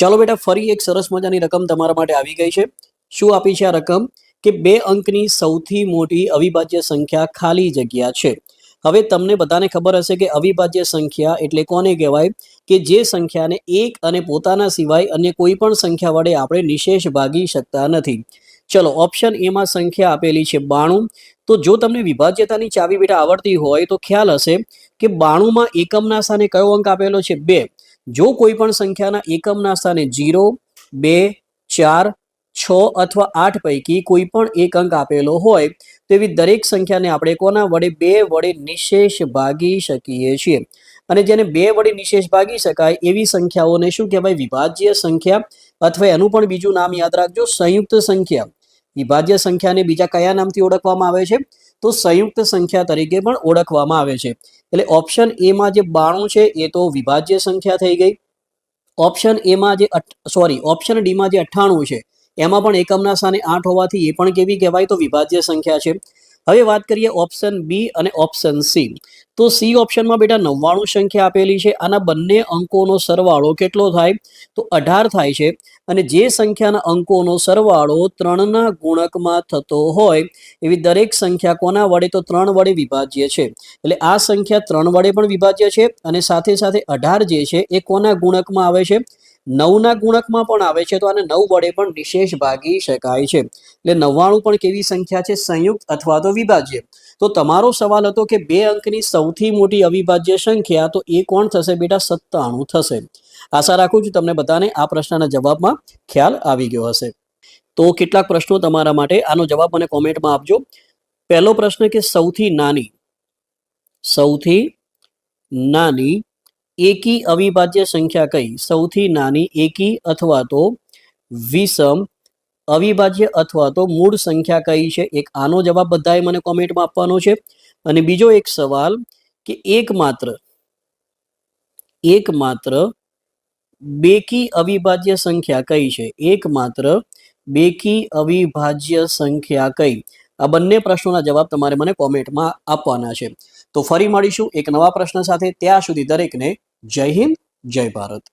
ચાલો બેટા, ફરી એક સરસ મજાની રકમ તમારા માટે આવી ગઈ છે. શું આપી છે આ રકમ? કે 2 અંકની સૌથી મોટી અવિભાજ્ય સંખ્યા ખાલી જગ્યા છે. હવે તમને બધાને ખબર હશે કે અવિભાજ્ય સંખ્યા એટલે કોને કહેવાય? કે જે સંખ્યાને એક અને પોતાના સિવાય અન્ય કોઈ પણ સંખ્યા વડે આપણે નિશેષ ભાગી શકતા નથી. ચલો, ઓપ્શન એ માં સંખ્યા આપેલી છે 92. તો જો તમને વિભાજ્યતાની ચાવી બેટા આવડતી હોય તો ખ્યાલ હશે કે 92 માં એકમના સ્થાને કયો અંક આપેલો છે? 2. જો કોઈ પણ સંખ્યાના એકમના સ્થાને 0, 2, 4, 6 અથવા 8 પૈકી કોઈ પણ એક અંક આપેલો હોય તો એવી દરેક સંખ્યાને આપણે કોના વડે? 2 વડે નિશેષ ભાગી શકીએ છીએ. અને જેને 2 વડે નિશેષ ભાગી શકાય એવી સંખ્યાઓને શું કહેવાય? વિભાજ્ય સંખ્યા, અથવા એનું પણ બીજું નામ યાદ રાખજો, સંયુક્ત સંખ્યા. વિભાજ્ય સંખ્યાને બીજા કયા નામથી ઓળખવામાં આવે છે? તો સંયુક્ત સંખ્યા તરીકે પણ ઓળખવામાં આવે છે. એટલે ઓપ્શન એ માં જે 92 છે એ તો વિભાજ્ય સંખ્યા થઈ ગઈ. ઓપ્શન એ માં જે ઓપ્શન ડી માં જે 98 છે એમાં પણ એકમના સ્થાને 8 હોવાથી એ પણ કેવી કહેવાય? તો વિભાજ્ય સંખ્યા છે. હવે વાત કરીએ ઓપ્શન બી અને ઓપ્શન સી. તો સી ઓપ્શનમાં બેટા 99 સંખ્યા આપેલી છે. આના બંને અંકોનો સરવાળો કેટલો થાય? તો 18 થાય છે. અને જે સંખ્યાના અંકોનો સરવાળો 3 ના ગુણકમાં થતો હોય એવી દરેક સંખ્યા કોના વડે? તો 3 વડે વિભાજ્ય છે. એટલે આ સંખ્યા 3 વડે પણ વિભાજ્ય છે અને સાથે સાથે 18 જે છે એ કોના ગુણકમાં આવે છે? 9 ના ગુણકમાં પણ આવે છે. તો આને 9 વડે પણ નિશેષ ભાગી શકાય છે. એટલે 99 પણ કેવી સંખ્યા છે? સંયુક્ત અથવા તો વિભાજ્ય. તો તમારો સવાલ હતો કે 2 અંકની સૌથી મોટી અવિભાજ્ય સંખ્યા, તો એ કોણ થશે બેટા? 97 થશે. આશા રાખું છું તમને બધાને આ પ્રશ્નના જવાબમાં ખ્યાલ આવી ગયો હશે. તો કેટલાક પ્રશ્નો તમારા માટે, આનો જવાબ મને કોમેન્ટમાં આપજો. પહેલો પ્રશ્ન કે સૌથી નાની એકી અવિભાજ્ય સંખ્યા કઈ? સૌથી નાની એકી અથવા તો વિષમ અવિભાજ્ય અથવા તો મૂળ સંખ્યા કઈ છે? એક આનો જવાબ બધાએ મને કોમેન્ટમાં આપવાનો છે. અને બીજો એક સવાલ કે એકમાત્ર બેકી અવિભાજ્ય સંખ્યા કઈ છે? એકમાત્ર બેકી અવિભાજ્ય સંખ્યા કઈ? આ બંને પ્રશ્નોના જવાબ તમારે મને કોમેન્ટમાં આપવાના છે. તો ફરી મળીશું એક નવા પ્રશ્ન સાથે. ત્યાં સુધી દરેકને જય હિન્દ, જય ભારત.